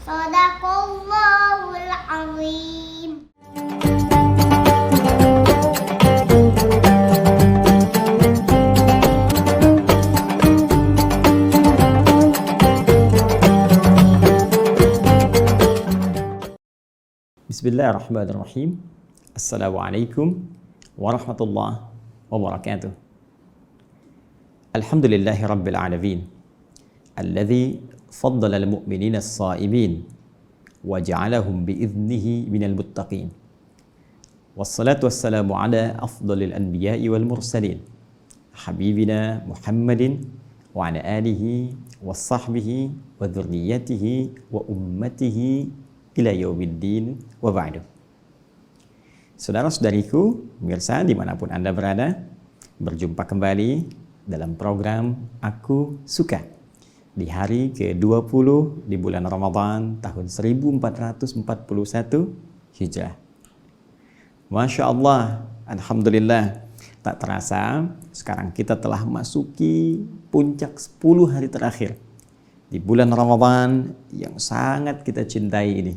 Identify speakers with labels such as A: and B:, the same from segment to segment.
A: Shadaqallahul azim.
B: Bismillahirrahmanirrahim. Assalamualaikum warahmatullahi wabarakatuh. Alhamdulillahi rabbil alamin. Alladhi faddala al-mu'minina as-sa'imin wa ja'alahum bi'idhnihi minal muttaqin. Wassalatu wassalamu ala afdalil anbiya'i wal mursalin. Habibina Muhammadin wa ala alihi wa sahbihi wa dhurriyyatihi wa ummatihi ila yaumiddin wa ba'du. Saudara-saudariku, pemirsa dimanapun Anda berada, berjumpa kembali dalam program Aku Suka di hari ke-20 di bulan Ramadan tahun 1441 Hijrah. Masya Allah, Alhamdulillah, tak terasa sekarang kita telah masuki puncak 10 hari terakhir di bulan Ramadan yang sangat kita cintai ini.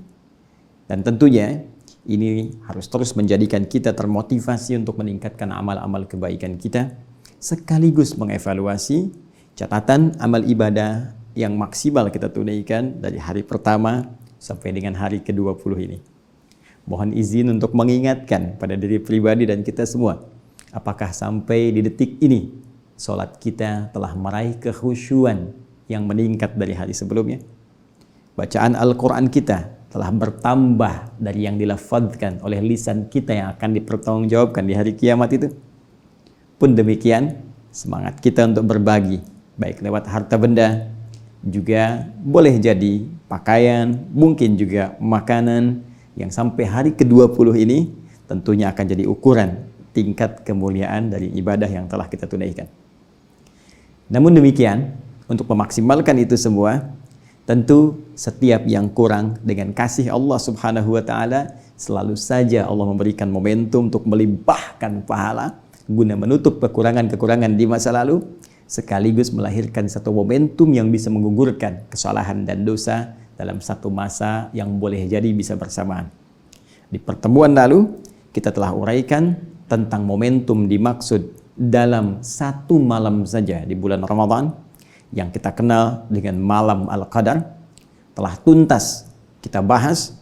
B: Dan tentunya ini harus terus menjadikan kita termotivasi untuk meningkatkan amal-amal kebaikan kita, sekaligus mengevaluasi catatan amal ibadah yang maksimal kita tunaikan dari hari pertama sampai dengan hari ke-20 ini. Mohon izin untuk mengingatkan pada diri pribadi dan kita semua, apakah sampai di detik ini sholat kita telah meraih kekhusyuan yang meningkat dari hari sebelumnya? Bacaan Al-Quran kita telah bertambah dari yang dilafadzkan oleh lisan kita yang akan dipertanggungjawabkan di hari kiamat itu? Pun demikian, semangat kita untuk berbagi, baik lewat harta benda, juga boleh jadi pakaian, mungkin juga makanan, yang sampai hari ke-20 ini tentunya akan jadi ukuran tingkat kemuliaan dari ibadah yang telah kita tunaikan. Namun demikian, untuk memaksimalkan itu semua, tentu setiap yang kurang dengan kasih Allah Subhanahu wa Ta'ala, selalu saja Allah memberikan momentum untuk melimpahkan pahala guna menutup kekurangan-kekurangan di masa lalu, sekaligus melahirkan satu momentum yang bisa menggugurkan kesalahan dan dosa dalam satu masa yang boleh jadi bisa bersamaan. Di pertemuan lalu, kita telah uraikan tentang momentum dimaksud dalam satu malam saja di bulan Ramadan, yang kita kenal dengan malam Al-Qadar, telah tuntas kita bahas,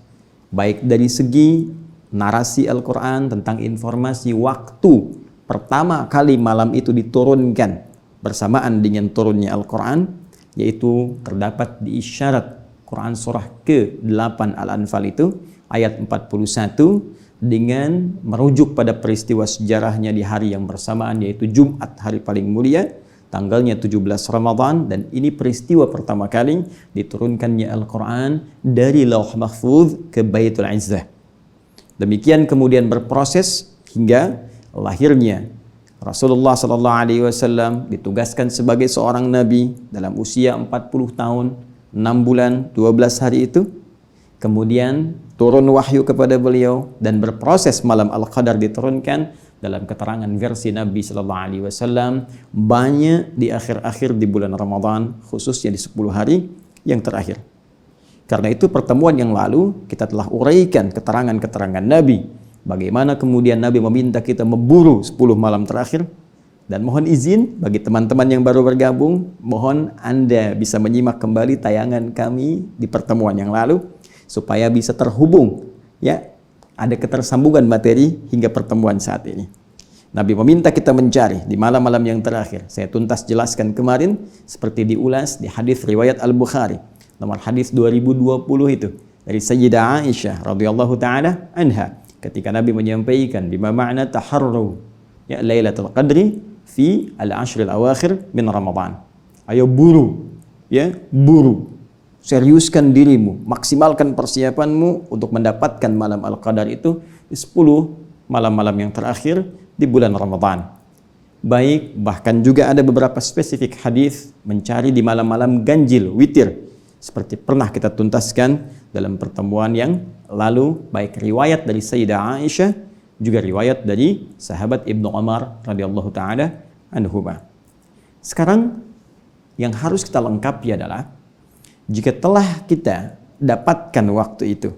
B: baik dari segi narasi Al-Quran tentang informasi waktu pertama kali malam itu diturunkan bersamaan dengan turunnya Al-Quran, yaitu terdapat di isyarat Quran surah ke-8 Al-Anfal itu, ayat 41, dengan merujuk pada peristiwa sejarahnya di hari yang bersamaan, yaitu Jumat, hari paling mulia, tanggalnya 17 Ramadan, dan ini peristiwa pertama kali diturunkannya Al-Quran dari Lauh Mahfuz ke Baitul Izzah. Demikian kemudian berproses hingga lahirnya Rasulullah SAW ditugaskan sebagai seorang nabi dalam usia 40 tahun, 6 bulan, 12 hari itu. Kemudian turun wahyu kepada beliau dan berproses malam Al-Qadar diturunkan. Dalam keterangan versi Nabi SAW, banyak di akhir-akhir di bulan Ramadan, khususnya di 10 hari yang terakhir. Karena itu pertemuan yang lalu kita telah uraikan keterangan-keterangan Nabi, bagaimana kemudian Nabi meminta kita memburu 10 malam terakhir. Dan mohon izin bagi teman-teman yang baru bergabung, mohon Anda bisa menyimak kembali tayangan kami di pertemuan yang lalu supaya bisa terhubung, ya, ada ketersambungan materi hingga pertemuan saat ini. Nabi meminta kita mencari di malam-malam yang terakhir. Saya tuntas jelaskan kemarin, seperti diulas di hadis riwayat Al-Bukhari, nomor hadis 2020 itu, dari Sayyidah Aisyah radhiyallahu taala anha, ketika Nabi menyampaikan bima ma'na taharru ya Lailatul Qadri fi al-ashril awakhir min Ramadan. Ayo buru, ya, buru. Seriuskan dirimu, maksimalkan persiapanmu untuk mendapatkan malam Al-Qadar itu di 10 malam-malam yang terakhir di bulan Ramadan. Baik, bahkan juga ada beberapa spesifik hadis mencari di malam-malam ganjil, witir, seperti pernah kita tuntaskan dalam pertemuan yang lalu, baik riwayat dari Sayyidah Aisyah, juga riwayat dari sahabat Ibnu Umar radhiyallahu taala anhuma. Sekarang yang harus kita lengkapi adalah, jika telah kita dapatkan waktu itu.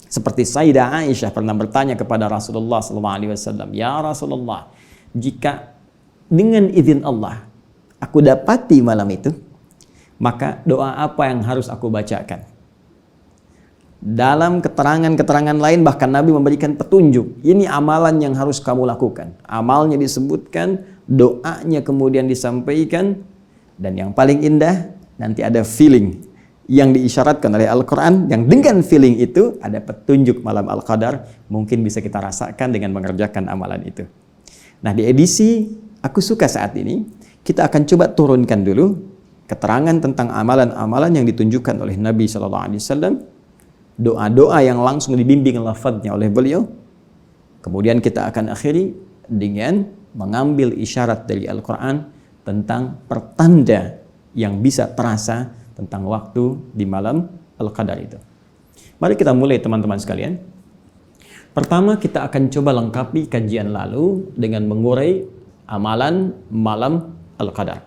B: Seperti Sayyidah Aisyah pernah bertanya kepada Rasulullah SAW, "Ya Rasulullah, jika dengan izin Allah aku dapati malam itu, maka doa apa yang harus aku bacakan?" Dalam keterangan-keterangan lain bahkan Nabi memberikan petunjuk, ini amalan yang harus kamu lakukan. Amalnya disebutkan, doanya kemudian disampaikan, dan yang paling indah nanti ada feeling yang diisyaratkan oleh Al-Quran, yang dengan feeling itu ada petunjuk malam Al-Qadar, mungkin bisa kita rasakan dengan mengerjakan amalan itu. Nah, di edisi Aku Suka saat ini, kita akan coba turunkan dulu keterangan tentang amalan-amalan yang ditunjukkan oleh Nabi SAW, doa-doa yang langsung dibimbing lafadznya oleh beliau. Kemudian kita akan akhiri dengan mengambil isyarat dari Al-Quran tentang pertanda yang bisa terasa tentang waktu di malam Al-Qadar itu. Mari kita mulai teman-teman sekalian. Pertama kita akan coba lengkapi kajian lalu dengan mengurai amalan malam Al-Qadar.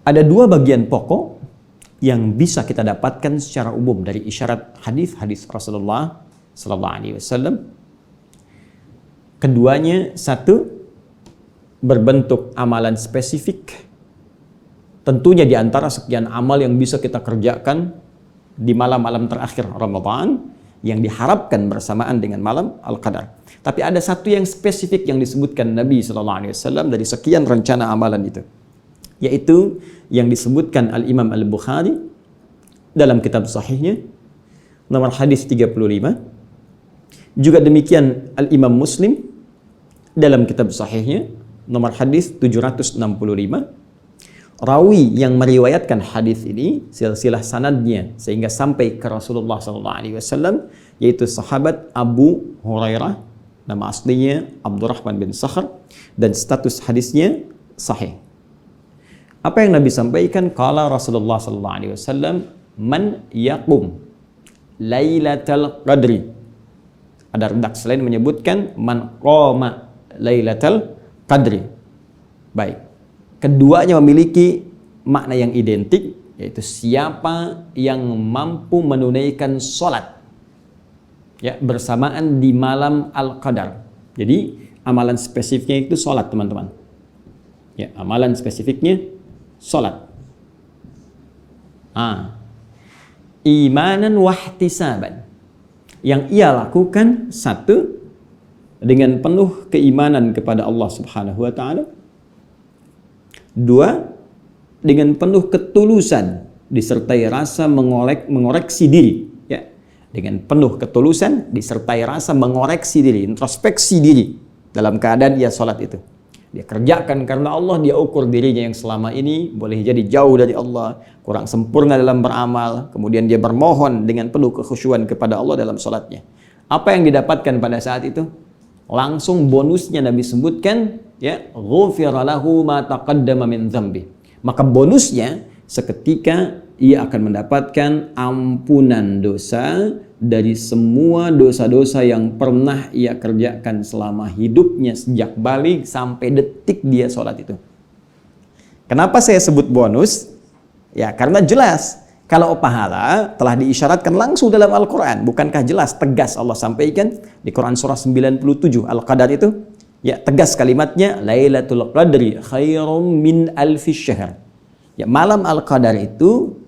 B: Ada dua bagian pokok yang bisa kita dapatkan secara umum dari isyarat hadis-hadis Rasulullah SAW. Keduanya, satu, berbentuk amalan spesifik. Tentunya di antara sekian amal yang bisa kita kerjakan di malam-malam terakhir Ramadan yang diharapkan bersamaan dengan malam Al-Qadar. Tapi ada satu yang spesifik yang disebutkan Nabi SAW dari sekian rencana amalan itu, yaitu yang disebutkan Al-Imam Al-Bukhari dalam kitab sahihnya nomor hadis 35. Juga demikian Al-Imam Muslim dalam kitab sahihnya nomor hadis 765. Rawi yang meriwayatkan hadis ini silsilah sanadnya sehingga sampai ke Rasulullah SAW, yaitu sahabat Abu Hurairah, nama aslinya Abdurrahman bin Sakhr, dan status hadisnya sahih. Apa yang Nabi sampaikan? Qala Rasulullah SAW, "Man yaqum Lailatul Qadri." Ada redaksi lain menyebutkan man qama Lailatul Qadri. Baik. Keduanya memiliki makna yang identik, yaitu siapa yang mampu menunaikan sholat ya bersamaan di malam Al-Qadar. Jadi amalan spesifiknya itu sholat, teman-teman. Ya, amalan spesifiknya sholat. Imanan wahtisaban. Yang ia lakukan, satu, dengan penuh keimanan kepada Allah Subhanahu wa Ta'ala. Dua, dengan penuh ketulusan disertai rasa mengoreksi diri, ya. Dengan penuh ketulusan disertai rasa mengoreksi diri, introspeksi diri dalam keadaan dia sholat itu. Dia kerjakan karena Allah, dia ukur dirinya yang selama ini boleh jadi jauh dari Allah, kurang sempurna dalam beramal, kemudian dia bermohon dengan penuh kekhusyuan kepada Allah dalam sholatnya. Apa yang didapatkan pada saat itu? Langsung bonusnya Nabi sebutkan, ya, ghufira lahu ma taqaddama min dzambi. Maka bonusnya seketika ia akan mendapatkan ampunan dosa dari semua dosa-dosa yang pernah ia kerjakan selama hidupnya sejak balik sampai detik dia sholat itu. Kenapa saya sebut bonus? Ya, karena jelas kalau pahala telah diisyaratkan langsung dalam Al-Quran. Bukankah jelas, tegas Allah sampaikan di Quran surah 97 Al-Qadar itu? Ya, tegas kalimatnya, Lailatul Qadri khairum min alfi syahr. Ya, malam Al-Qadar itu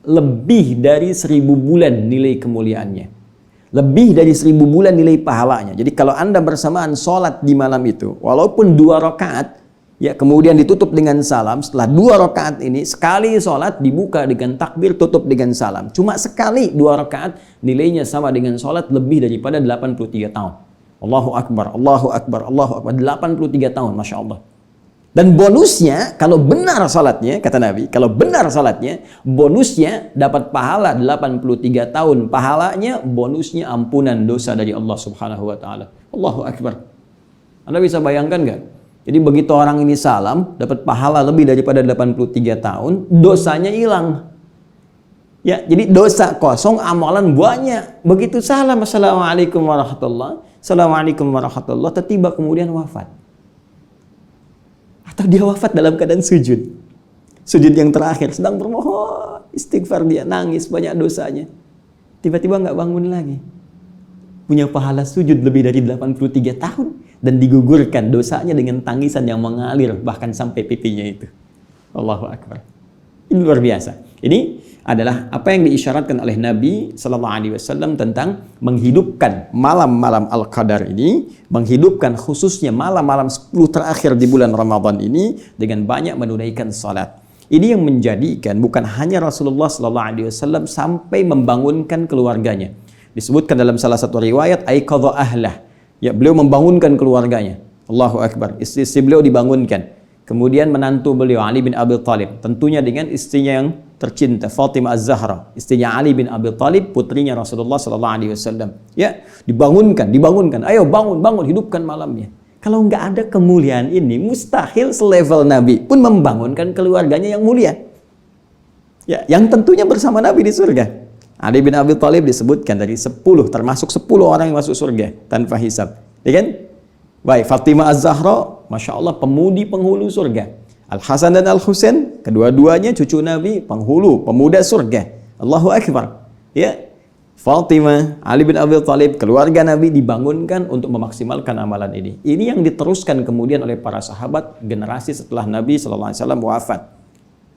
B: lebih dari 1000 bulan nilai kemuliaannya. Lebih dari 1000 bulan nilai pahalanya. Jadi kalau Anda bersamaan sholat di malam itu, walaupun 2 rakaat, ya, kemudian ditutup dengan salam. Setelah 2 rakaat ini, sekali sholat dibuka dengan takbir, tutup dengan salam. Cuma sekali 2 rakaat, nilainya sama dengan sholat lebih daripada 83 tahun. Allahu Akbar, Allahu Akbar, Allahu Akbar. 83 tahun, Masya Allah. Dan bonusnya, kalau benar sholatnya, kata Nabi, kalau benar sholatnya, bonusnya dapat pahala 83 tahun. Pahalanya, bonusnya ampunan dosa dari Allah Subhanahu wa Ta'ala. Allahu Akbar. Anda bisa bayangkan nggak? Jadi begitu orang ini salam, dapat pahala lebih daripada 83 tahun, dosanya hilang. Ya, jadi dosa kosong, amalan banyak. Begitu salam, Assalamualaikum warahmatullahi, Assalamualaikum warahmatullahi, tiba kemudian wafat. Atau dia wafat dalam keadaan sujud. Sujud yang terakhir, sedang bermohon, istighfar dia, nangis banyak dosanya. Tiba-tiba nggak bangun lagi. Punya pahala sujud lebih dari 83 tahun. Dan digugurkan dosanya dengan tangisan yang mengalir, bahkan sampai pipinya itu. Allahu Akbar. Ini luar biasa. Ini adalah apa yang diisyaratkan oleh Nabi Sallallahu Alaihi Wasallam tentang menghidupkan malam-malam Al-Qadar ini, menghidupkan khususnya malam-malam 10 terakhir di bulan Ramadan ini dengan banyak menunaikan salat. Ini yang menjadikan bukan hanya Rasulullah Sallallahu Alaihi Wasallam sampai membangunkan keluarganya. Disebutkan dalam salah satu riwayat, aiqadha ahlah. Ya, beliau membangunkan keluarganya. Allahu Akbar. Istri beliau dibangunkan. Kemudian menantu beliau Ali bin Abi Thalib, tentunya dengan istrinya yang tercinta Fatimah Az-Zahra, istrinya Ali bin Abi Thalib, putrinya Rasulullah Sallallahu Alaihi Wasallam. Ya, dibangunkan. Ayo bangun, hidupkan malamnya. Kalau nggak ada kemuliaan ini, mustahil selevel Nabi pun membangunkan keluarganya yang mulia. Ya, yang tentunya bersama Nabi di surga. Ali bin Abi Thalib disebutkan dari 10, termasuk 10 orang yang masuk surga tanpa hisab. Ya kan? Baik, Fatimah Az-Zahra, Masya Allah, pemudi penghulu surga. Al-Hasan dan Al-Husain, kedua-duanya cucu Nabi, penghulu, pemuda surga. Allahu Akbar. Ya, Fatimah, Ali bin Abi Thalib, keluarga Nabi dibangunkan untuk memaksimalkan amalan ini. Ini yang diteruskan kemudian oleh para sahabat generasi setelah Nabi SAW wafat.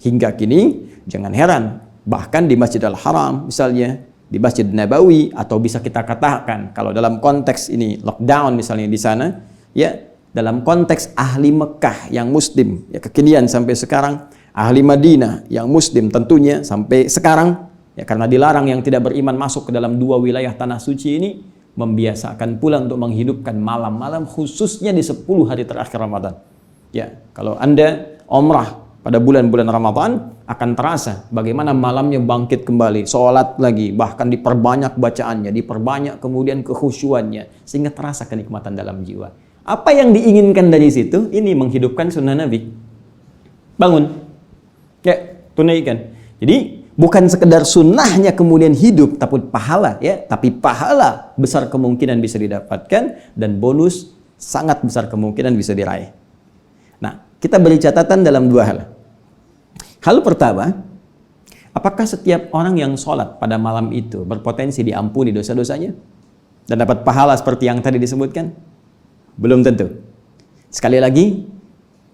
B: Hingga kini, jangan heran, bahkan di Masjidil Haram misalnya, di Masjid Nabawi, atau bisa kita katakan kalau dalam konteks ini lockdown misalnya di sana, ya dalam konteks ahli Mekah yang muslim, ya kekinian sampai sekarang, ahli Madinah yang muslim tentunya sampai sekarang, ya karena dilarang yang tidak beriman masuk ke dalam 2 wilayah tanah suci ini, membiasakan pula untuk menghidupkan malam-malam khususnya di 10 hari terakhir Ramadan. Ya, kalau Anda umrah pada bulan-bulan Ramadan akan terasa bagaimana malamnya bangkit kembali, sholat lagi, bahkan diperbanyak bacaannya, diperbanyak kemudian kekhusyuannya, sehingga terasa kenikmatan dalam jiwa. Apa yang diinginkan dari situ? Ini menghidupkan sunnah Nabi. Bangun, ya tunaikan. Jadi bukan sekedar sunnahnya kemudian hidup, tapi pahala, ya, tapi pahala besar kemungkinan bisa didapatkan dan bonus sangat besar kemungkinan bisa diraih. Nah, kita beri catatan dalam 2 hal. Hal pertama, apakah setiap orang yang sholat pada malam itu berpotensi diampuni dosa-dosanya dan dapat pahala seperti yang tadi disebutkan? Belum tentu. Sekali lagi,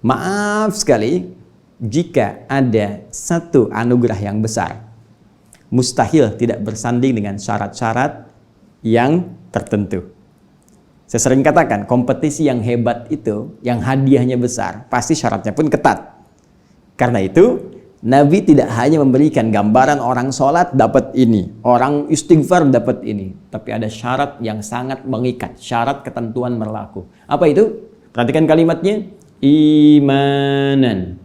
B: maaf sekali, jika ada satu anugerah yang besar, mustahil tidak bersanding dengan syarat-syarat yang tertentu. Saya sering katakan, kompetisi yang hebat itu, yang hadiahnya besar, pasti syaratnya pun ketat. Karena itu, Nabi tidak hanya memberikan gambaran orang sholat dapat ini, orang istighfar dapat ini, tapi ada syarat yang sangat mengikat, syarat ketentuan berlaku. Apa itu? Perhatikan kalimatnya, imanan,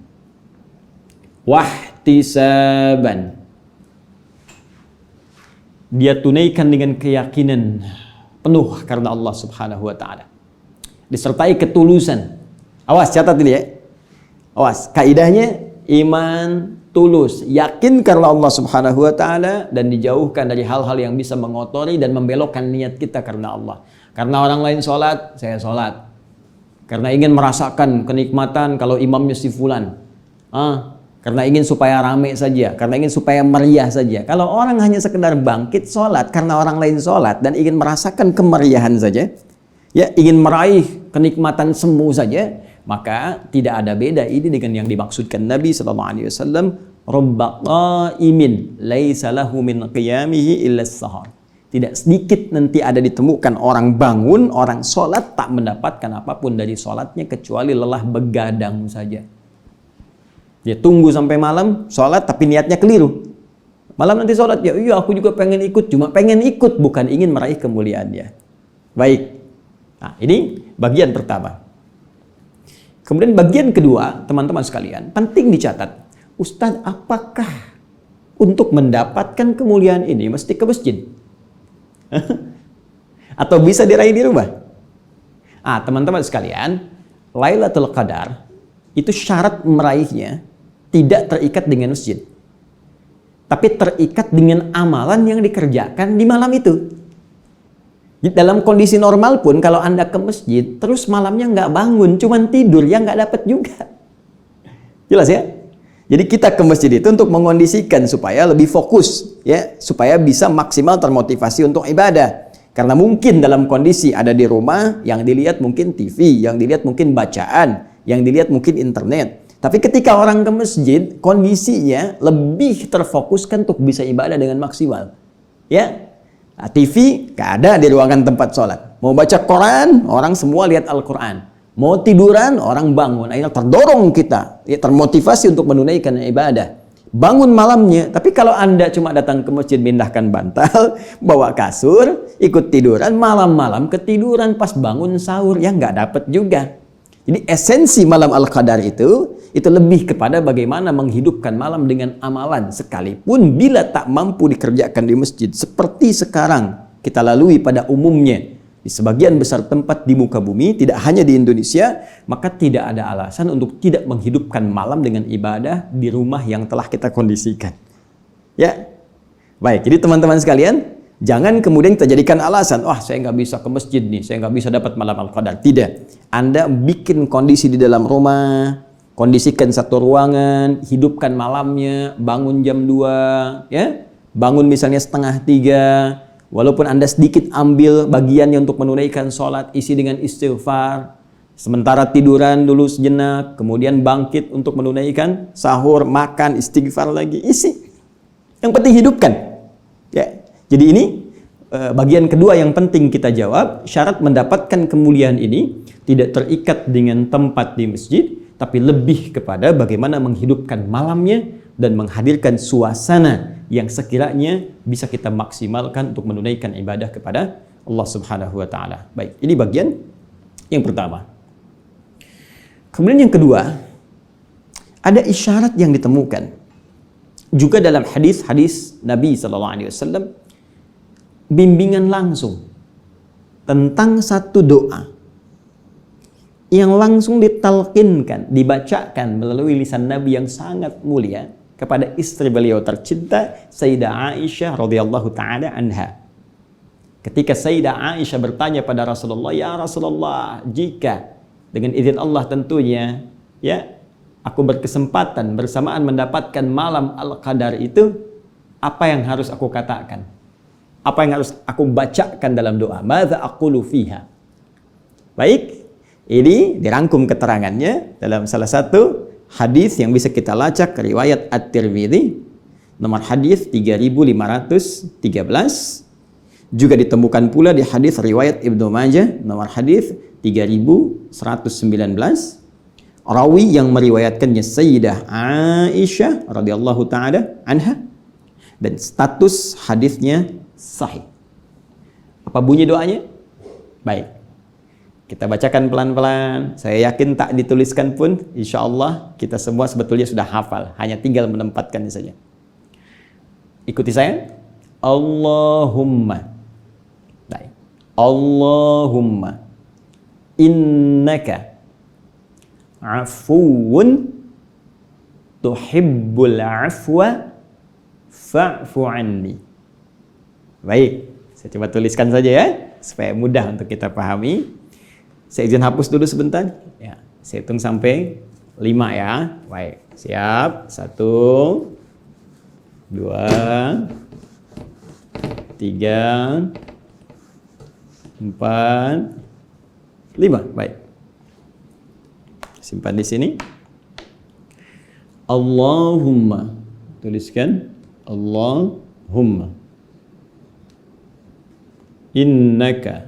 B: wahtisaban. Dia tunaikan dengan keyakinan penuh karena Allah Subhanahu wa Ta'ala, disertai ketulusan. Awas, catat ini ya. Awas, kaidahnya iman tulus, yakin karena Allah Subhanahu wa Ta'ala, dan dijauhkan dari hal-hal yang bisa mengotori dan membelokkan niat kita karena Allah. Karena orang lain sholat, saya sholat. Karena ingin merasakan kenikmatan kalau imamnya si fulan. Karena ingin supaya rame saja, karena ingin supaya meriah saja. Kalau orang hanya sekedar bangkit sholat karena orang lain sholat dan ingin merasakan kemeriahan saja, ya ingin meraih kenikmatan semu saja, maka tidak ada beda ini dengan yang dimaksudkan Nabi SAW. Rabba qa'imin laisa lahu min qiyamihi illa as-sahar. Tidak sedikit nanti ada ditemukan orang bangun, orang sholat tak mendapatkan apapun dari sholatnya kecuali lelah begadang saja. Dia tunggu sampai malam sholat tapi niatnya keliru. Malam nanti sholat, ya iya aku juga pengen ikut, cuma pengen ikut bukan ingin meraih kemuliaannya. Baik. Nah, ini bagian pertama. Kemudian bagian kedua, teman-teman sekalian, penting dicatat. Ustadz, apakah untuk mendapatkan kemuliaan ini mesti ke masjid? Atau bisa diraih di rumah? Teman-teman sekalian, Lailatul Qadar itu syarat meraihnya tidak terikat dengan masjid, tapi terikat dengan amalan yang dikerjakan di malam itu. Dalam kondisi normal pun kalau Anda ke masjid terus malamnya nggak bangun, cuman tidur, ya nggak dapat juga. Jelas ya? Jadi kita ke masjid itu untuk mengondisikan supaya lebih fokus, ya, supaya bisa maksimal termotivasi untuk ibadah. Karena mungkin dalam kondisi ada di rumah, yang dilihat mungkin TV, yang dilihat mungkin bacaan, yang dilihat mungkin internet. Tapi ketika orang ke masjid, kondisinya lebih terfokuskan untuk bisa ibadah dengan maksimal. Ya, nah, TV gak ada di ruangan tempat sholat. Mau baca Quran, orang semua lihat Al-Quran. Mau tiduran, orang bangun. Akhirnya terdorong kita, ya, termotivasi untuk menunaikan ibadah. Bangun malamnya, tapi kalau Anda cuma datang ke masjid, pindahkan bantal, bawa kasur, ikut tiduran, malam-malam ketiduran, pas bangun sahur, ya nggak dapat juga. Jadi esensi malam Al-Qadar itu lebih kepada bagaimana menghidupkan malam dengan amalan, sekalipun bila tak mampu dikerjakan di masjid, seperti sekarang kita lalui pada umumnya. Di sebagian besar tempat di muka bumi, tidak hanya di Indonesia, maka tidak ada alasan untuk tidak menghidupkan malam dengan ibadah di rumah yang telah kita kondisikan. Ya, baik. Jadi teman-teman sekalian, jangan kemudian kita jadikan alasan, wah saya nggak bisa ke masjid nih, saya nggak bisa dapat malam Al-Qadar. Tidak. Anda bikin kondisi di dalam rumah, kondisikan satu ruangan, hidupkan malamnya, bangun jam 2, ya, bangun misalnya 2:30. Walaupun Anda sedikit ambil bagiannya untuk menunaikan sholat, isi dengan istighfar. Sementara tiduran dulu sejenak, kemudian bangkit untuk menunaikan sahur, makan, istighfar lagi, isi. Yang penting hidupkan. Ya. Jadi ini bagian kedua yang penting kita jawab. Syarat mendapatkan kemuliaan ini tidak terikat dengan tempat di masjid, tapi lebih kepada bagaimana menghidupkan malamnya dan menghadirkan suasana yang sekiranya bisa kita maksimalkan untuk menunaikan ibadah kepada Allah Subhanahu wa taala. Baik, ini bagian yang pertama. Kemudian yang kedua, ada isyarat yang ditemukan juga dalam hadis-hadis Nabi sallallahu alaihi wasallam, bimbingan langsung tentang satu doa yang langsung ditalqinkan, dibacakan melalui lisan Nabi yang sangat mulia kepada istri beliau tercinta Sayyidah Aisyah radhiyallahu taala anha. Ketika Sayyidah Aisyah bertanya pada Rasulullah, "Ya Rasulullah, jika dengan izin Allah tentunya, ya, aku berkesempatan bersamaan mendapatkan malam Al-Qadar itu, apa yang harus aku katakan? Apa yang harus aku bacakan dalam doa? Madza aqulu fiha?" Baik, ini dirangkum keterangannya dalam salah satu hadis yang bisa kita lacak, riwayat At-Tirmidzi, nomor hadis 3513, juga ditemukan pula di hadis riwayat Ibnu Majah, nomor hadis 3119. Rawi yang meriwayatkannya Sayyidah Aisyah radhiyallahu taala anha, dan status hadisnya sahih. Apa bunyi doanya? Baik, kita bacakan pelan-pelan. Saya yakin tak dituliskan pun, insya Allah kita semua sebetulnya sudah hafal. Hanya tinggal menempatkannya saja. Ikuti saya. Allahumma. Baik. Allahumma innaka afuwun tuhibbul afwa fa'fu anni. Baik, saya coba tuliskan saja ya, supaya mudah untuk kita pahami. Saya izin hapus dulu sebentar. Ya, saya hitung sampai 5 ya. Baik, siap. 1, 2, 3, 4, 5. Baik. Simpan di sini. Allahumma. Tuliskan. Allahumma. Innaka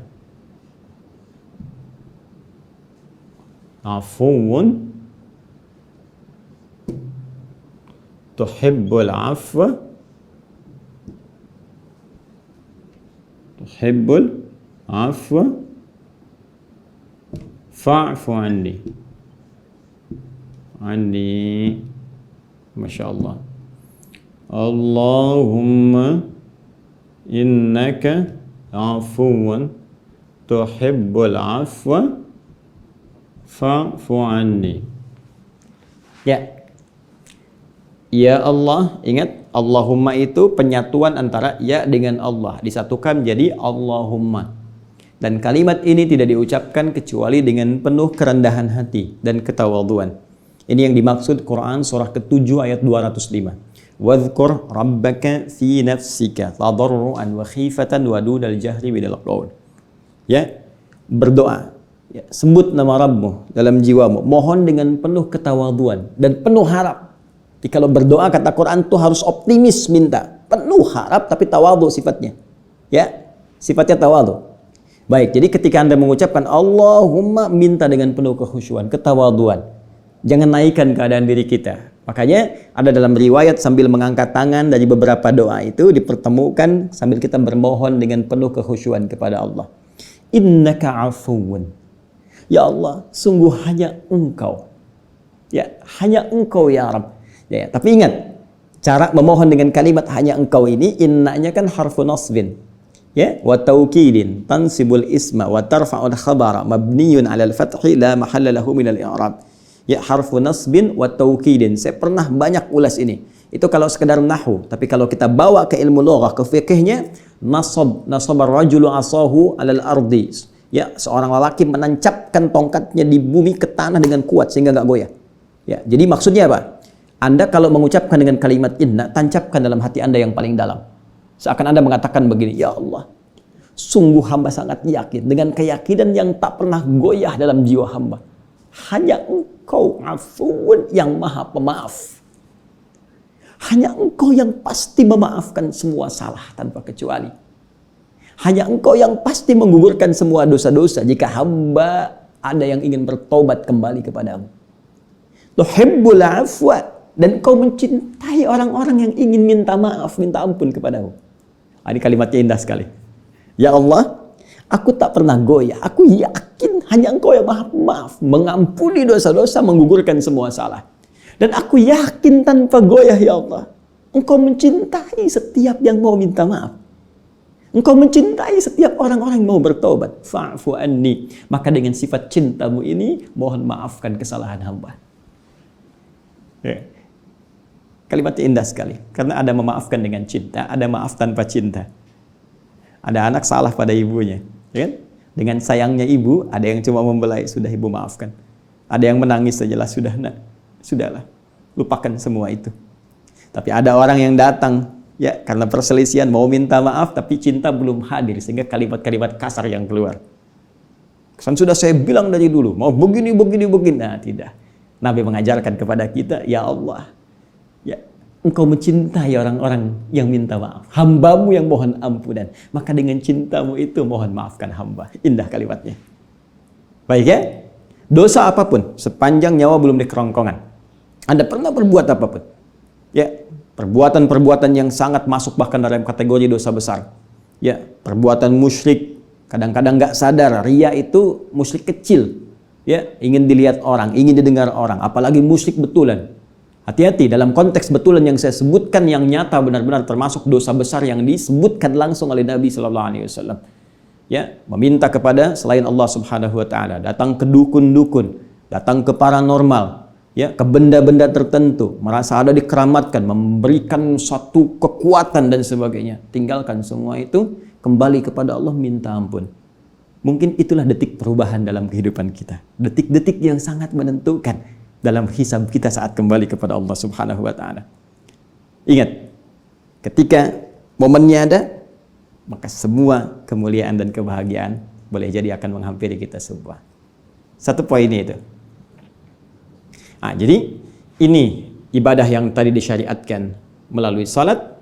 B: afuwun tuhibbul afwa fa'fu anni. Masya Allah. Allahumma innaka afuwun tuhibbul afwa fa'fu anni. Ya Allah, ingat Allahumma itu penyatuan antara ya dengan Allah, disatukan menjadi Allahumma. Dan kalimat ini tidak diucapkan kecuali dengan penuh kerendahan hati dan ketawadhuan. Ini yang dimaksud Quran surah ke-7 ayat 205. Wadhkur rabbaka fi nafsika tadarruan wa khifatan wa dunal jahri minal qaul. Ya, berdoa. Ya, sebut nama Rabbmu dalam jiwamu. Mohon dengan penuh ketawaduan dan penuh harap. Jadi kalau berdoa kata Quran itu harus optimis minta. Penuh harap tapi tawadu sifatnya. Ya, sifatnya tawadu. Baik, jadi ketika Anda mengucapkan Allahumma, minta dengan penuh kekhusyuan, ketawaduan. Jangan naikkan keadaan diri kita. Makanya ada dalam riwayat sambil mengangkat tangan dari beberapa doa itu dipertemukan sambil kita bermohon dengan penuh kekhusyuan kepada Allah. Innaka afuwun. Ya Allah, sungguh hanya Engkau. Ya, hanya Engkau ya Rabb. Ya, tapi ingat, cara memohon dengan kalimat hanya Engkau ini, innanya kan harfu nasbin. Ya, wa taukidin tansibul isma wa tarfa'ul khabara mabniyun 'alal fathi la mahalla lahu minal i'rab. Ya, harfu nasbin wa taukidin. Saya pernah banyak ulas ini. Itu kalau sekedar nahwu, tapi kalau kita bawa ke ilmu lughah, ke fikihnya, nasabar rajulu asahu 'alal ardi. Ya, seorang lelaki menancapkan tongkatnya di bumi ke tanah dengan kuat sehingga nggak goyah. Ya, jadi maksudnya apa? Anda kalau mengucapkan dengan kalimat inna, tancapkan dalam hati Anda yang paling dalam. Seakan Anda mengatakan begini, ya Allah, sungguh hamba sangat yakin dengan keyakinan yang tak pernah goyah dalam jiwa hamba. Hanya Engkau afuun yang maha pemaaf. Hanya Engkau yang pasti memaafkan semua salah tanpa kecuali. Hanya Engkau yang pasti menggugurkan semua dosa-dosa jika hamba ada yang ingin bertobat kembali kepadamu. Tuhibbul afwa, dan Engkau mencintai orang-orang yang ingin minta maaf, minta ampun kepadamu. Ini kalimatnya indah sekali. Ya Allah, aku tak pernah goyah. Aku yakin hanya Engkau yang maha maaf, mengampuni dosa-dosa, menggugurkan semua salah. Dan aku yakin tanpa goyah ya Allah, Engkau mencintai setiap yang mau minta maaf. Engkau mencintai setiap orang-orang yang mau bertobat. Fa'fu anni. Maka dengan sifat cintamu ini, mohon maafkan kesalahan hamba. Ya. Kalimatnya indah sekali. Karena ada memaafkan dengan cinta, ada maaf tanpa cinta. Ada anak salah pada ibunya. Ya kan? Dengan sayangnya ibu, ada yang cuma membelai, sudah ibu maafkan. Ada yang menangis sajalah, sudah nak. Sudahlah, lupakan semua itu. Tapi ada orang yang datang, ya, karena perselisihan mau minta maaf tapi cinta belum hadir sehingga kalimat-kalimat kasar yang keluar. Kan sudah saya bilang dari dulu, mau begini. Nah, tidak. Nabi mengajarkan kepada kita, ya Allah, ya, Engkau mencintai orang-orang yang minta maaf. Hambamu yang mohon ampunan. Maka dengan cintamu itu mohon maafkan hamba. Indah kalimatnya. Baik ya? Dosa apapun sepanjang nyawa belum di kerongkongan. Anda pernah berbuat apapun. Ya, perbuatan-perbuatan yang sangat masuk bahkan dalam kategori dosa besar. Ya, perbuatan musyrik, kadang-kadang nggak sadar, riya itu musyrik kecil. Ya, ingin dilihat orang, ingin didengar orang, apalagi musyrik betulan. Hati-hati dalam konteks betulan yang saya sebutkan yang nyata benar-benar termasuk dosa besar yang disebutkan langsung oleh Nabi sallallahu alaihi wasallam. Ya, meminta kepada selain Allah Subhanahu wa taala, datang ke dukun-dukun, datang ke paranormal, ya, ke benda-benda tertentu, merasa ada dikeramatkan, memberikan satu kekuatan dan sebagainya. Tinggalkan semua itu, kembali kepada Allah, minta ampun. Mungkin itulah detik perubahan dalam kehidupan kita. Detik-detik yang sangat menentukan dalam hisab kita saat kembali kepada Allah Subhanahu wa taala. Ingat, ketika momennya ada, maka semua kemuliaan dan kebahagiaan boleh jadi akan menghampiri kita semua. Satu poin itu. Jadi ini ibadah yang tadi disyariatkan melalui salat.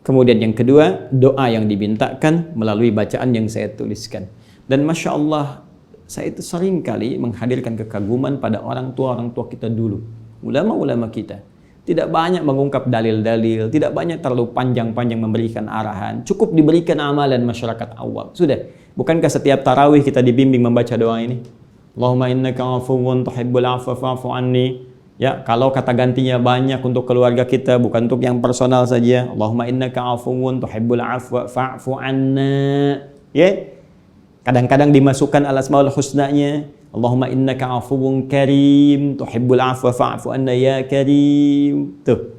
B: Kemudian yang kedua, doa yang dimintakan melalui bacaan yang saya tuliskan. Dan Masya Allah, saya itu sering kali menghadirkan kekaguman pada orang tua kita dulu. Ulama-ulama kita. Tidak banyak mengungkap dalil-dalil, tidak banyak terlalu panjang-panjang memberikan arahan. Cukup diberikan amalan masyarakat awam. Sudah. Bukankah setiap tarawih kita dibimbing membaca doa ini? Allahumma innaka afuwun tuhibbul afwa fa'fu anni. Ya, kalau kata gantinya banyak untuk keluarga kita, bukan untuk yang personal saja. Allahumma innaka afuwun tuhibbul afwa fa'fu anna. Ya. Kadang-kadang dimasukkan al-asmaul husnanya. Allahumma innaka afuwun karim tuhibbul afwa fa'fu anna ya karim. Tuh.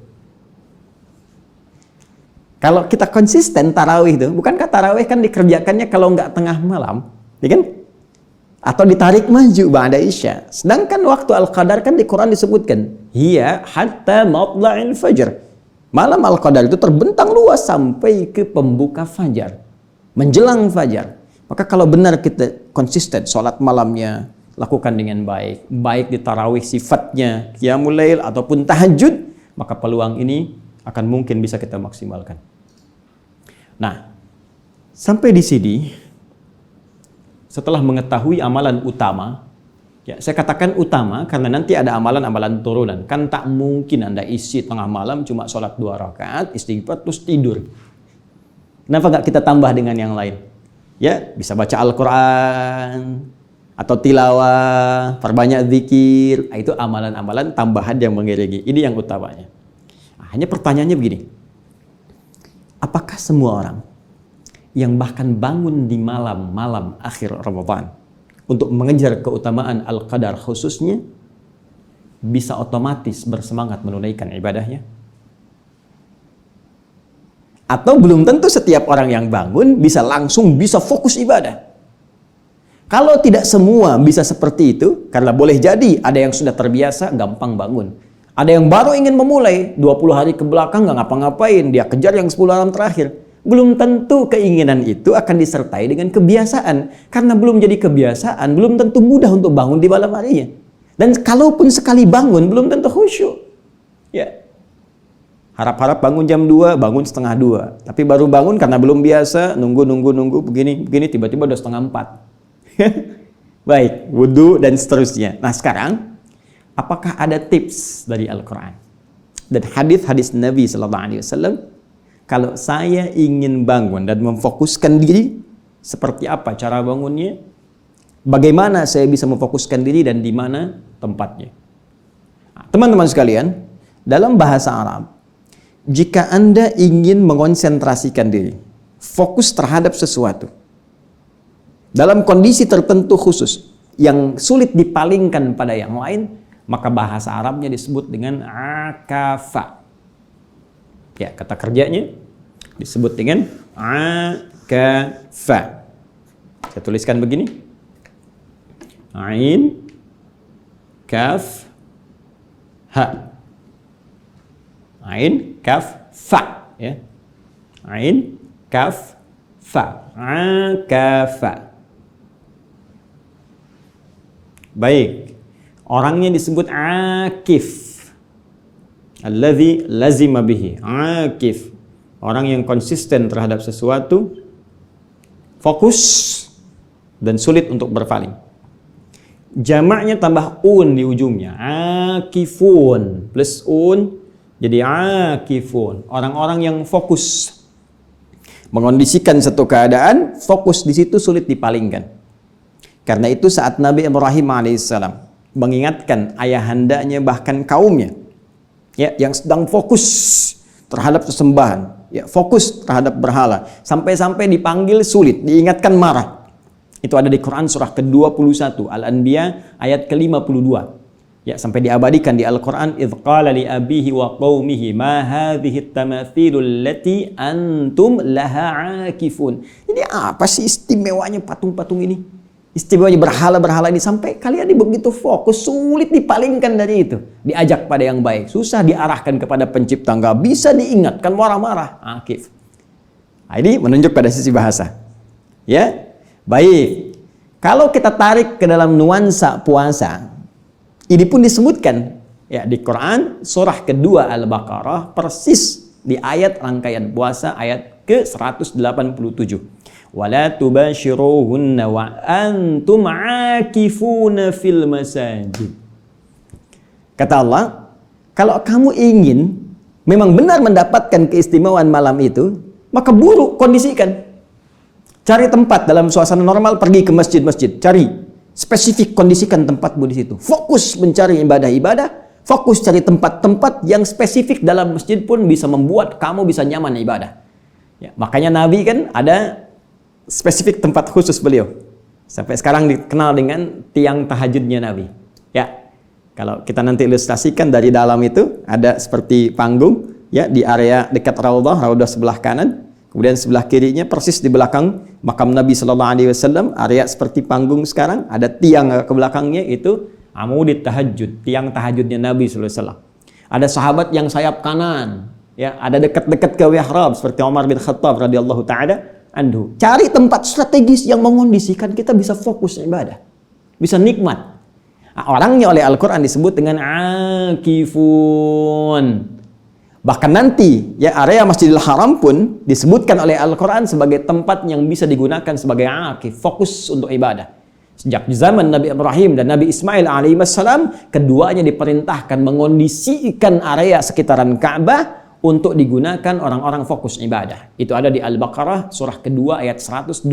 B: Kalau kita konsisten tarawih itu, bukankah tarawih kan dikerjakannya kalau nggak tengah malam, ya kan? Atau ditarik maju ba'da isya. Sedangkan waktu Al-Qadar kan di Quran disebutkan, hiya hatta matla'il fajr. Malam Al-Qadar itu terbentang luas sampai ke pembuka fajar, menjelang fajar. Maka kalau benar kita konsisten sholat malamnya, lakukan dengan baik, baik di tarawih sifatnya qiyamul lail ataupun tahajud, maka peluang ini akan mungkin bisa kita maksimalkan. Nah, sampai di sini, setelah mengetahui amalan utama, ya saya katakan utama karena nanti ada amalan-amalan turunan. Kan tak mungkin Anda isi tengah malam cuma sholat 2 rakaat, istighfar terus tidur. Kenapa nggak kita tambah dengan yang lain? Ya, bisa baca Al-Quran atau tilawah, perbanyak zikir. Itu amalan-amalan tambahan yang mengiringi. Ini yang utamanya. Nah, hanya pertanyaannya begini. Apakah semua orang yang bahkan bangun di malam-malam akhir Ramadan untuk mengejar keutamaan Al-Qadar khususnya bisa otomatis bersemangat menunaikan ibadahnya? Atau belum tentu setiap orang yang bangun bisa langsung bisa fokus ibadah. Kalau tidak semua bisa seperti itu, karena boleh jadi ada yang sudah terbiasa gampang bangun. Ada yang baru ingin memulai 20 hari ke belakang nggak ngapa-ngapain, dia kejar yang 10 malam terakhir. Belum tentu keinginan itu akan disertai dengan kebiasaan. Karena belum jadi kebiasaan, belum tentu mudah untuk bangun di malam harinya. Dan kalaupun sekali bangun, belum tentu khusyuk. Ya. Harap-harap bangun jam 2, bangun setengah 2. Tapi baru bangun karena belum biasa, nunggu, begini, tiba-tiba udah setengah 4. Baik, wudhu dan seterusnya. Nah sekarang, apakah ada tips dari Al-Quran? Dan hadis-hadis Nabi SAW, kalau saya ingin bangun dan memfokuskan diri, seperti apa cara bangunnya? Bagaimana saya bisa memfokuskan diri dan di mana tempatnya? Nah, teman-teman sekalian, dalam bahasa Arab, jika Anda ingin mengonsentrasikan diri, fokus terhadap sesuatu, dalam kondisi tertentu khusus, yang sulit dipalingkan pada yang lain, maka bahasa Arabnya disebut dengan akafa. Ya, kata kerjanya disebut dengan akafa. Saya tuliskan begini. Ain, kaf, ha. Ain, kaf, fa. Ya. Ain, kaf, fa. Akafa. Baik. Orangnya disebut akif. Alladzi lazima bihi. Akif. Orang yang konsisten terhadap sesuatu, fokus, dan sulit untuk berpaling. Jamaknya tambah un di ujungnya. Akifun. Plus un, jadi akifun. Orang-orang yang fokus. Mengondisikan satu keadaan, fokus di situ sulit dipalingkan. Karena itu saat Nabi Ibrahim alaihissalam mengingatkan ayahandanya bahkan kaumnya, ya, yang sedang fokus terhadap sesembahan, ya, fokus terhadap berhala, sampai-sampai dipanggil sulit, diingatkan marah. Itu ada di Quran surah ke-21 Al-Anbiya ayat ke-52. Ya, sampai diabadikan di Al-Quran, idh qala li abihi wa qawmihi ma hadhihi at-tamathilul lati antum laha akifun. Ini apa sih istimewanya patung-patung ini? Istimewanya berhala-berhala ini, sampai kalian ini begitu fokus, sulit dipalingkan dari itu. Diajak pada yang baik, susah diarahkan kepada pencipta, nggak bisa diingatkan, marah-marah. Akif. Nah, ini menunjuk pada sisi bahasa. Ya, baik. Kalau kita tarik ke dalam nuansa puasa, ini pun disebutkan ya di Quran surah kedua Al-Baqarah, persis di ayat rangkaian puasa ayat ke-187. Wala tubashiruhunna wa antum akifuna fil masajid. Kata Allah, kalau kamu ingin memang benar mendapatkan keistimewaan malam itu, maka buru kondisikan. Cari tempat dalam suasana normal, pergi ke masjid-masjid, cari spesifik, kondisikan tempatmu di situ. Fokus mencari ibadah-ibadah, fokus cari tempat-tempat yang spesifik dalam masjid pun bisa membuat kamu bisa nyaman ibadah. Ya, makanya Nabi kan ada spesifik tempat khusus beliau. Sampai sekarang dikenal dengan tiang tahajudnya Nabi. Ya, kalau kita nanti ilustrasikan dari dalam itu ada seperti panggung, ya, di area dekat Raudhah sebelah kanan, kemudian sebelah kirinya persis di belakang makam Nabi Sallallahu Alaihi Wasallam, area seperti panggung sekarang, ada tiang ke belakangnya itu amudit tahajud, tiang tahajudnya Nabi Sallallahu Alaihi Wasallam. Ada sahabat yang sayap kanan, ya, ada dekat-dekat ke mihrab seperti Umar bin Khattab radhiyallahu taala anhu. Cari tempat strategis yang mengondisikan kita bisa fokus ibadah, bisa nikmat. Orangnya oleh Al-Quran disebut dengan akifun. Bahkan nanti ya area Masjidil Haram pun disebutkan oleh Al-Quran sebagai tempat yang bisa digunakan sebagai akif, fokus untuk ibadah. Sejak zaman Nabi Ibrahim dan Nabi Ismail alaihissalam, keduanya diperintahkan mengondisikan area sekitaran Ka'bah untuk digunakan orang-orang fokus ibadah. Itu ada di Al-Baqarah surah kedua ayat 125.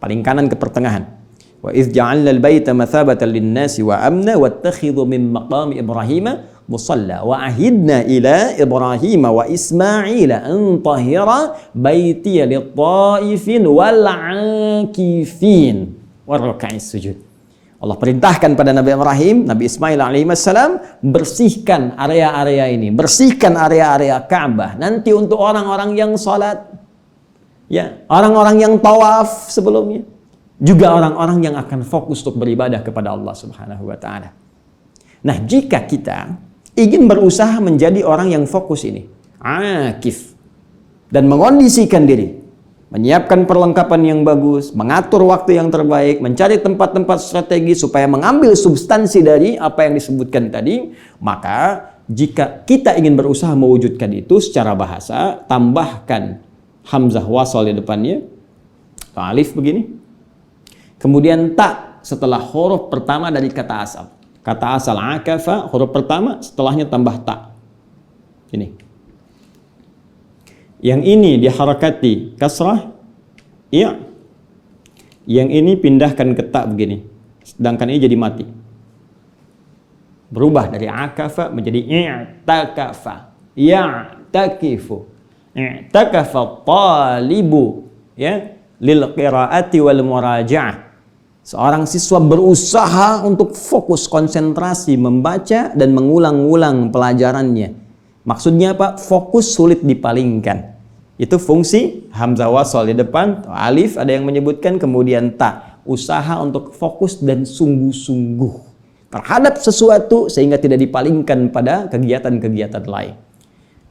B: Paling kanan ke pertengahan. Wa idz ja'alna al-baita mathabatan lin-nasi wa amna wattakhidhu min maqami Ibrahim musalla wa ahidna ila Ibrahim wa Ismail an tahira baitiya lit-ta'ifin wal 'akifin warruka'is sujud. Allah perintahkan pada Nabi Ibrahim, Nabi Ismail alaihissalam, bersihkan area-area ini, bersihkan area-area Ka'bah nanti untuk orang-orang yang salat, ya, orang-orang yang tawaf sebelumnya, juga orang-orang yang akan fokus untuk beribadah kepada Allah Subhanahu wa taala. Nah, jika kita ingin berusaha menjadi orang yang fokus ini, akif, dan mengondisikan diri, menyiapkan perlengkapan yang bagus, mengatur waktu yang terbaik, mencari tempat-tempat strategis supaya mengambil substansi dari apa yang disebutkan tadi, maka jika kita ingin berusaha mewujudkan itu secara bahasa, tambahkan hamzah wasal di depannya, alif begini, kemudian ta setelah huruf pertama dari kata asal. Kata asal akafa, huruf pertama, setelahnya tambah ta. Ini. Yang ini diharakati kasrah, iya. Yang ini pindahkan ke ta begini. Sedangkan ini jadi mati. Berubah dari akafa menjadi i'takafa. Ya'takifu. I'takafa talibu, ya, lil qiraati wal muraja'ah. Seorang siswa berusaha untuk fokus konsentrasi membaca dan mengulang-ulang pelajarannya. Maksudnya apa? Fokus sulit dipalingkan. Itu fungsi hamzah wasal di depan, alif ada yang menyebutkan, kemudian ta. Usaha untuk fokus dan sungguh-sungguh terhadap sesuatu sehingga tidak dipalingkan pada kegiatan-kegiatan lain.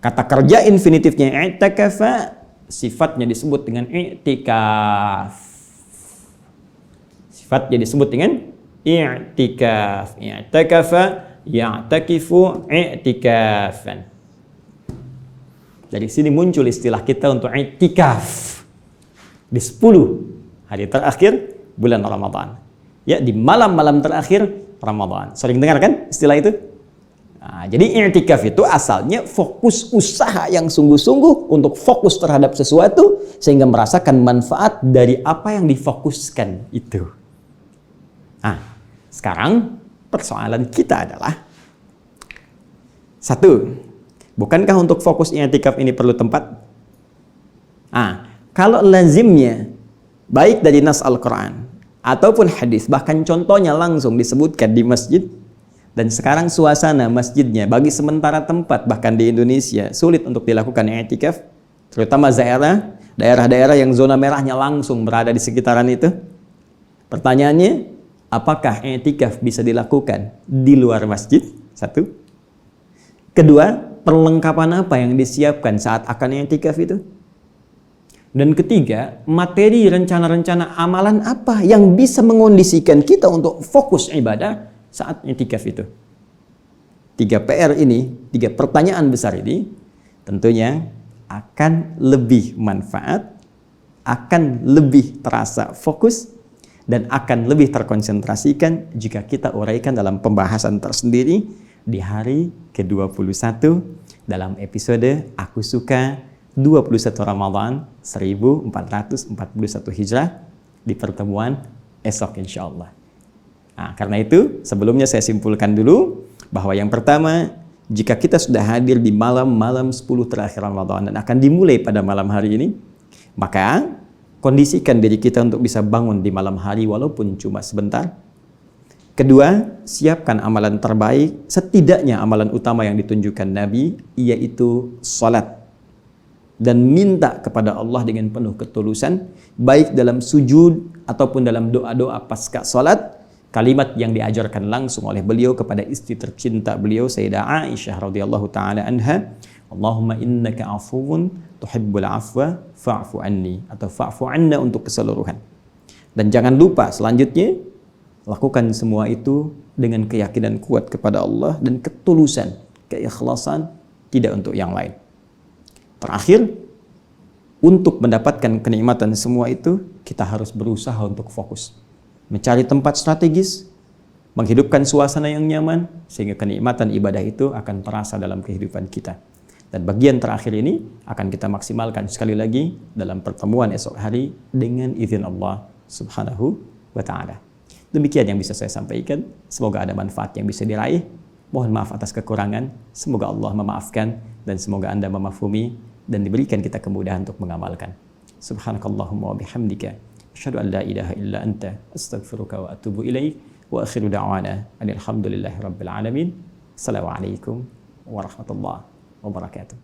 B: Kata kerja infinitifnya i'takafa, sifatnya disebut dengan i'tikaf. Sifatnya disebut dengan i'tikaf. I'takafa, ya'takifu, i'tikafan. Dari sini muncul istilah kita untuk i'tikaf di 10 hari terakhir bulan Ramadan. Ya, di malam-malam terakhir Ramadan. Sering dengar kan istilah itu? Nah, jadi i'tikaf itu asalnya fokus usaha yang sungguh-sungguh untuk fokus terhadap sesuatu sehingga merasakan manfaat dari apa yang difokuskan itu. Nah, sekarang persoalan kita adalah satu, bukankah untuk fokus i'tikaf ini perlu tempat? Kalau lazimnya baik dari nas Al-Quran ataupun hadis, bahkan contohnya langsung disebutkan di masjid, dan sekarang suasana masjidnya bagi sementara tempat bahkan di Indonesia sulit untuk dilakukan i'tikaf, terutama daerah-daerah yang zona merahnya langsung berada di sekitaran itu. Pertanyaannya, apakah i'tikaf bisa dilakukan di luar masjid? Satu. Kedua, perlengkapan apa yang disiapkan saat akan i'tikaf itu? Dan ketiga, materi rencana-rencana amalan apa yang bisa mengondisikan kita untuk fokus ibadah saat i'tikaf itu? 3 PR ini, 3 pertanyaan besar ini tentunya akan lebih manfaat, akan lebih terasa fokus, dan akan lebih terkonsentrasikan jika kita uraikan dalam pembahasan tersendiri di hari ke-21 dalam episode Aku Suka 21 Ramadan 1441 Hijrah di pertemuan esok insyaallah. Nah, karena itu sebelumnya saya simpulkan dulu bahwa yang pertama, jika kita sudah hadir di malam-malam 10 terakhir Ramadan dan akan dimulai pada malam hari ini, maka kondisikan diri kita untuk bisa bangun di malam hari walaupun cuma sebentar. Kedua, siapkan amalan terbaik, setidaknya amalan utama yang ditunjukkan Nabi, yaitu salat. dan minta kepada Allah dengan penuh ketulusan, baik dalam sujud ataupun dalam doa-doa pasca salat. Kalimat yang diajarkan langsung oleh beliau kepada istri tercinta beliau, Sayyidah Aisyah radhiyallahu taala anha, Allahumma innaka afuwun tuhibbul afwa fa'fu anni, atau fa'fu anna untuk keseluruhan. Dan jangan lupa selanjutnya, lakukan semua itu dengan keyakinan kuat kepada Allah dan ketulusan, keikhlasan, tidak untuk yang lain. Terakhir, untuk mendapatkan kenikmatan semua itu, kita harus berusaha untuk fokus. Mencari tempat strategis, menghidupkan suasana yang nyaman, sehingga kenikmatan ibadah itu akan terasa dalam kehidupan kita. Dan bagian terakhir ini akan kita maksimalkan sekali lagi dalam pertemuan esok hari dengan izin Allah Subhanahu wa ta'ala. Demikian yang bisa saya sampaikan. Semoga ada manfaat yang bisa diraih. Mohon maaf atas kekurangan. Semoga Allah memaafkan dan semoga Anda memahami dan diberikan kita kemudahan untuk mengamalkan. Subhanakallahumma wa bihamdika asyhadu an la ilaha illa anta astaghfiruka wa atubu ilaik wa akhiru da'wana alhamdulillahi rabbil alamin. Assalamualaikum warahmatullahi wabarakatuh.